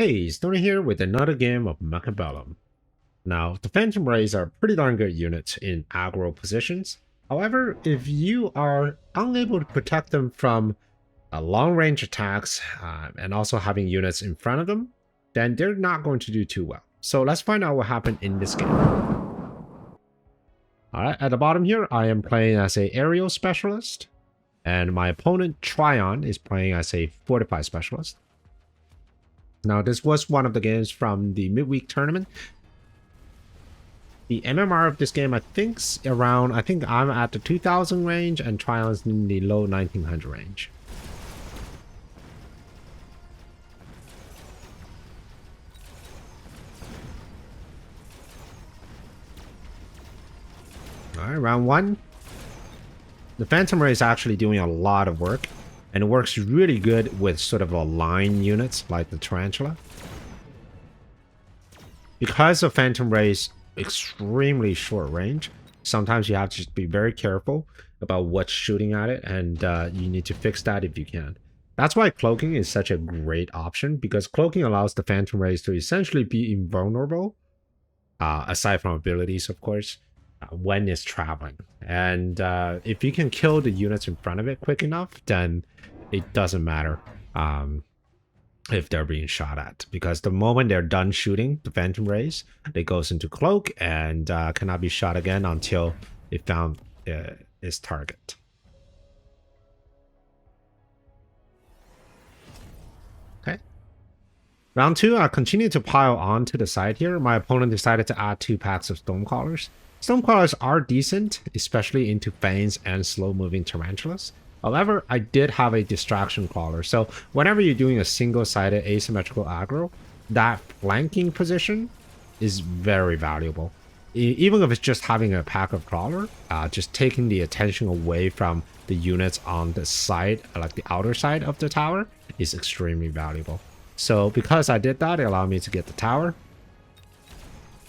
Hey, Stoney here with another game of Mechabellum. Now, the Phantom Rays are pretty darn good units in aggro positions. However, if you are unable to protect them from long-range attacks and also having units in front of them, then they're not going to do too well. So let's find out what happened in this game. Alright, at the bottom here, I am playing as a aerial specialist, and my opponent, Tryon, is playing as a fortified specialist. Now, this was one of the games from the midweek tournament. The MMR of this game, I think I'm at the 2000 range and Tryon's in the low 1900 range. Alright, round one. The Phantom Ray is actually doing a lot of work, and it works really good with sort of a line units like the Tarantula. Because the Phantom Ray's extremely short range, sometimes you have to just be very careful about what's shooting at it, and you need to fix that if you can. That's why cloaking is such a great option, because cloaking allows the Phantom Rays to essentially be invulnerable, aside from abilities, of course, when it's traveling. And if you can kill the units in front of it quick enough, then it doesn't matter if they're being shot at, because the moment they're done shooting the Phantom Rays, it goes into cloak and cannot be shot again until it found its target. Okay. Round two, I continue to pile on to the side here. My opponent decided to add 2 packs of Stonecrawlers. Stonecrawlers are decent, especially into Fangs and slow-moving Tarantulas. However, I did have a distraction crawler, so whenever you're doing a single-sided asymmetrical aggro, that flanking position is very valuable. Even if it's just having a pack of crawler, just taking the attention away from the units on the side, like the outer side of the tower, is extremely valuable. So because I did that, it allowed me to get the tower.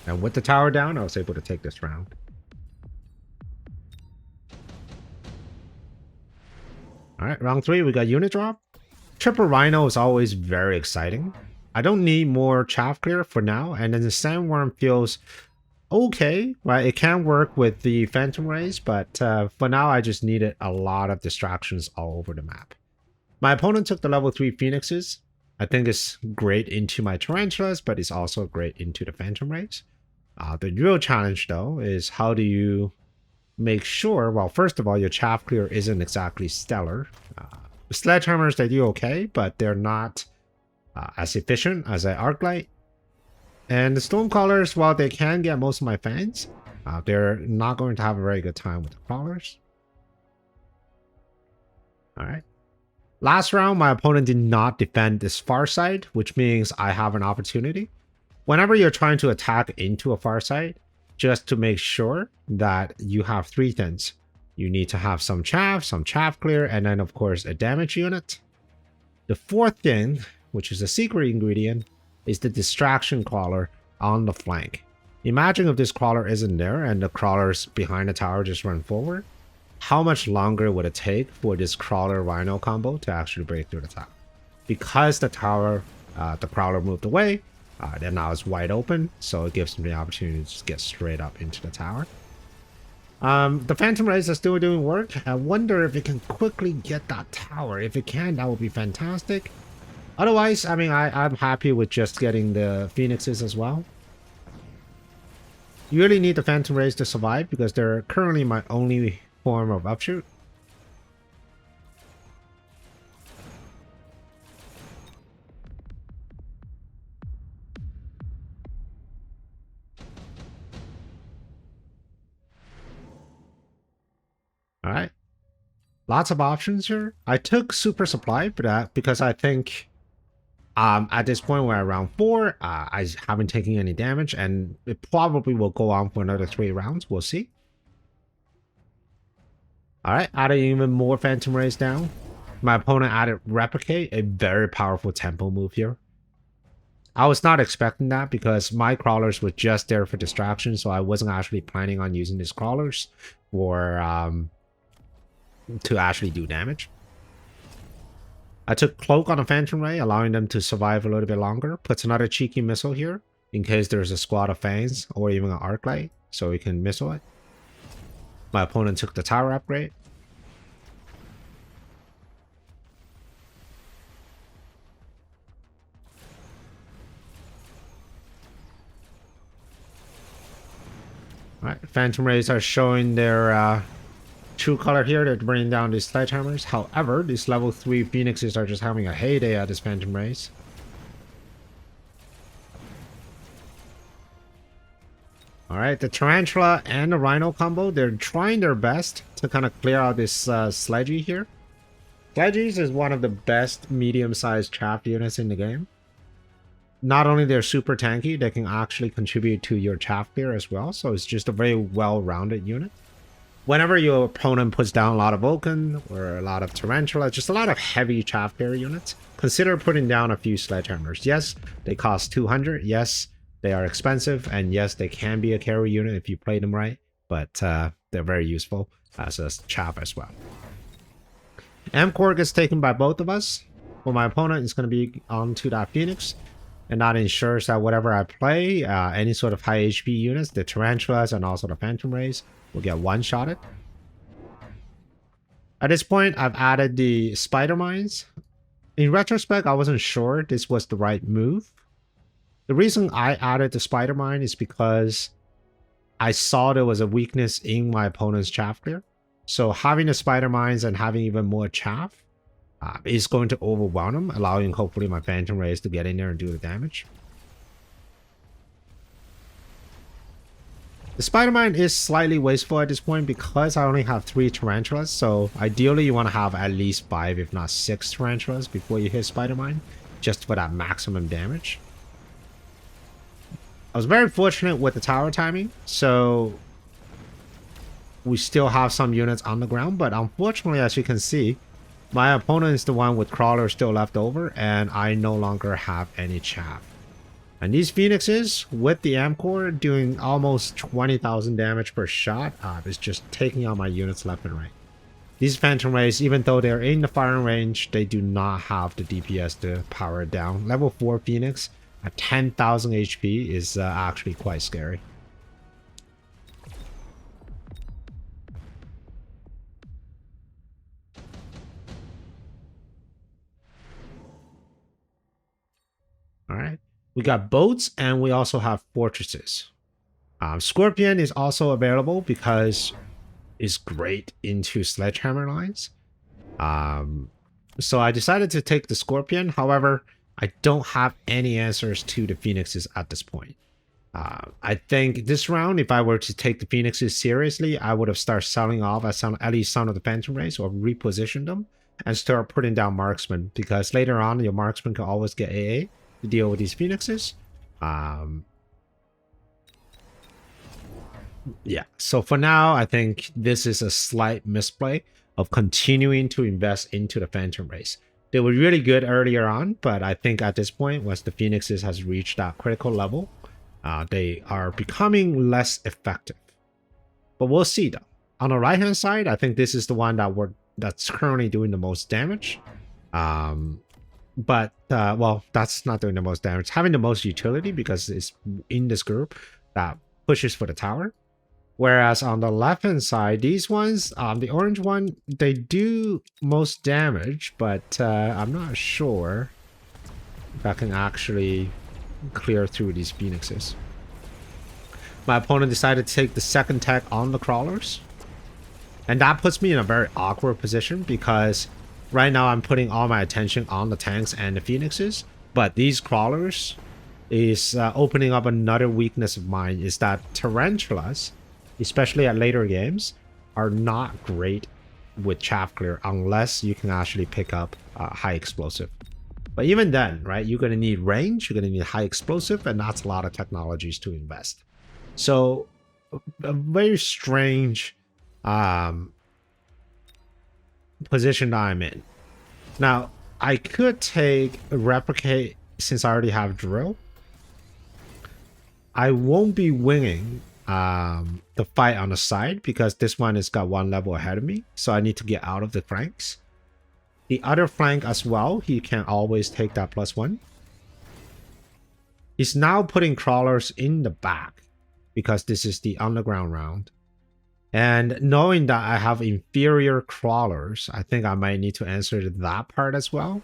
And with the tower down, I was able to take this round. Alright, round 3, we got unit drop. Triple Rhino is always very exciting. I don't need more chaff clear for now, and then the Sandworm feels okay, right? It can work with the Phantom Rays, but for now I just needed a lot of distractions all over the map. My opponent took the level 3 Phoenixes. I think it's great into my Tarantulas, but it's also great into the Phantom Rays. The real challenge, though, is how do you make sure, well, first of all, your chaff clear isn't exactly stellar. The Sledgehammers, they do okay, but they're not as efficient as an Arclight. And the Stonecrawlers, while they can get most of my Fangs, they're not going to have a very good time with the Crawlers. Alright. Last round, my opponent did not defend this far side, which means I have an opportunity. Whenever you're trying to attack into a far side, just to make sure that you have 3 things. You need to have some chaff clear, and then of course a damage unit. The 4th thing, which is a secret ingredient, is the distraction crawler on the flank. Imagine if this crawler isn't there and the crawlers behind the tower just run forward. How much longer would it take for this crawler rhino combo to actually break through the tower? Because the tower, the crawler moved away, then now it's wide open, so it gives me the opportunity to just get straight up into the tower. The Phantom Rays are still doing work. I wonder if it can quickly get that tower. If it can, that would be fantastic. Otherwise, I mean, I'm happy with just getting the Phoenixes as well. You really need the Phantom Rays to survive because they're currently my only form of upshoot. Alright. Lots of options here. I took Super Supply for that because I think at this point we're at round 4. I haven't taken any damage, and it probably will go on for another 3 rounds. We'll see. Alright, adding even more Phantom Rays down. My opponent added Replicate, a very powerful tempo move here. I was not expecting that because my crawlers were just there for distraction, so I wasn't actually planning on using these crawlers for to actually do damage. I took Cloak on a Phantom Ray, allowing them to survive a little bit longer. Puts another cheeky missile here, in case there's a squad of Fangs, or even an Arc Light, so we can missile it. My opponent took the tower upgrade. Alright, Phantom Rays are showing their true color here. They're bringing down these sledgehammers. However, these level 3 Phoenixes are just having a heyday at this Phantom Rays. Alright, the Tarantula and the Rhino combo, they're trying their best to kind of clear out this Sledgy here. Sledgies is one of the best medium-sized chaff units in the game. Not only they're super tanky, they can actually contribute to your chaff clear as well, so it's just a very well-rounded unit. Whenever your opponent puts down a lot of Vulcan or a lot of Tarantula, just a lot of heavy chaff clear units, consider putting down a few Sledgehammers. Yes, they cost 200, yes, they are expensive, and yes, they can be a carry unit if you play them right, but they're very useful as a chaff as well. M-Core gets taken by both of us. Well, my opponent is going to be onto that Phoenix, and that ensures that whatever I play, any sort of high HP units, the Tarantulas and also the Phantom Rays, will get one-shotted. At this point, I've added the Spider Mines. In retrospect, I wasn't sure this was the right move. The reason I added the Spider Mine is because I saw there was a weakness in my opponent's chaff clear. So having the Spider Mines and having even more chaff is going to overwhelm them, allowing hopefully my Phantom Rays to get in there and do the damage. The Spider Mine is slightly wasteful at this point because I only have 3 Tarantulas, so ideally you want to have at least 5 if not 6 Tarantulas before you hit Spider Mine, just for that maximum damage. I was very fortunate with the tower timing, so we still have some units on the ground, but unfortunately, as you can see, my opponent is the one with crawlers still left over, and I no longer have any chaff. And these Phoenixes, with the M-Core, doing almost 20,000 damage per shot, is just taking out my units left and right. These Phantom Rays, even though they're in the firing range, they do not have the DPS to power it down. Level 4 Phoenix at 10,000 HP is actually quite scary. Alright, we got boats and we also have fortresses. Scorpion is also available because it's great into sledgehammer lines. So I decided to take the Scorpion. However, I don't have any answers to the Phoenixes at this point. I think this round, if I were to take the Phoenixes seriously, I would have started selling off at least some of the Phantom Rays or reposition them and start putting down Marksman, because later on your Marksman can always get AA to deal with these Phoenixes. Yeah, so for now, I think this is a slight misplay of continuing to invest into the Phantom Rays. They were really good earlier on, but I think at this point, once the Phoenixes has reached that critical level, they are becoming less effective. But we'll see though. On the right hand side, I think this is the one that's currently doing the most damage. Well, that's not doing the most damage. Having the most utility because it's in this group that pushes for the tower. Whereas on the left hand side, these ones, the orange one, they do most damage, but I'm not sure if I can actually clear through these Phoenixes. My opponent decided to take the second tech on the crawlers. And that puts me in a very awkward position because right now I'm putting all my attention on the tanks and the Phoenixes. But these crawlers is opening up another weakness of mine, is that Tarantulas, especially at later games, are not great with chaff clear unless you can actually pick up high explosive. But even then, right, you're going to need range, you're going to need high explosive, and that's a lot of technologies to invest. So a very strange position that I'm in. Now, I could take replicate since I already have drill. I won't be winging the fight on the side because this one has got one level ahead of me, so I need to get out of the flanks. The other flank as well, he can always take that +1. He's now putting crawlers in the back because this is the underground round. And knowing that I have inferior crawlers, I think I might need to answer that part as well.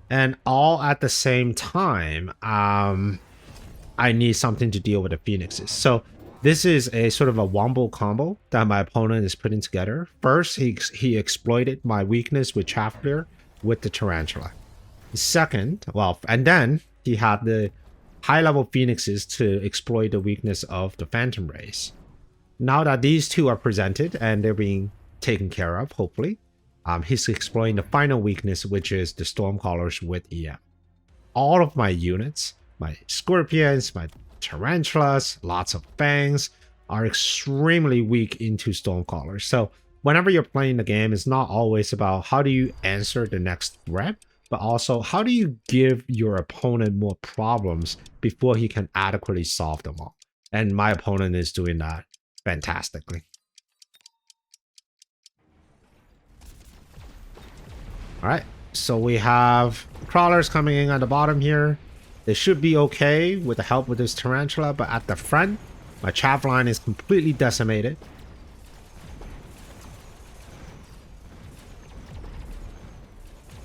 And all at the same time, I need something to deal with the phoenixes. So this is a sort of a wombo combo that my opponent is putting together. First, he exploited my weakness with Chaffler with the tarantula. Second, well, and then he had the high-level phoenixes to exploit the weakness of the phantom rays. Now that these two are presented and they're being taken care of, hopefully, he's exploiting the final weakness, which is the Stormcallers with EM. All of my units, my Scorpions, my Tarantulas, lots of Fangs, are extremely weak into Stormcallers. So whenever you're playing the game, it's not always about how do you answer the next threat, but also how do you give your opponent more problems before he can adequately solve them all. And my opponent is doing that fantastically. All right, so we have crawlers coming in at the bottom here. They should be okay with the help with this tarantula, but at the front, my chaff line is completely decimated.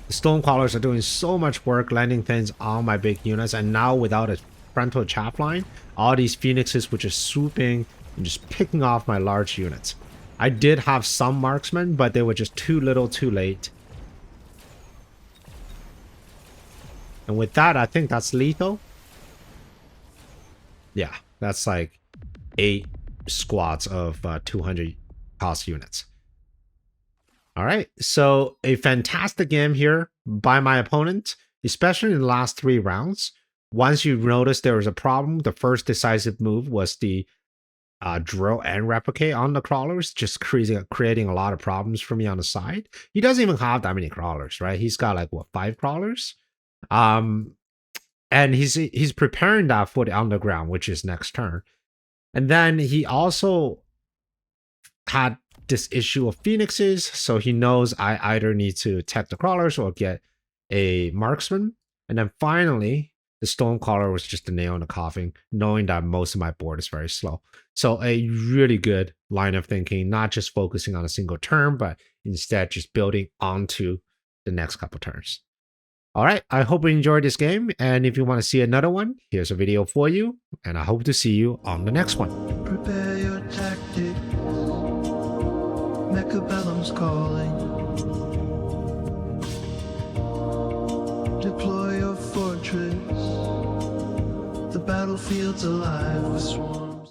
The Stonecrawlers are doing so much work landing things on my big units, and now without a frontal chaff line, all these phoenixes which are swooping and just picking off my large units. I did have some marksmen, but they were just too little too late. And with that, I think that's lethal. Yeah, that's like 8 squads of 200 cost units. All right, so a fantastic game here by my opponent, especially in the last 3 rounds. Once you notice there was a problem, the first decisive move was the drill and replicate on the crawlers, just creating a lot of problems for me on the side. He doesn't even have that many crawlers, right? He's got like, what, 5 crawlers? And he's preparing that for the underground, which is next turn. And then he also had this issue of phoenixes, so he knows I either need to tech the crawlers or get a marksman. And then finally, the Stonecaller was just a nail in the coffin, knowing that most of my board is very slow. So a really good line of thinking, not just focusing on a single turn, but instead just building onto the next couple turns. All right, I hope you enjoyed this game, and if you want to see another one, here's a video for you, and I hope to see you on the next one. Prepare your tactics, Mechabellum's calling. Deploy your fortress, the battlefield's alive with swarms.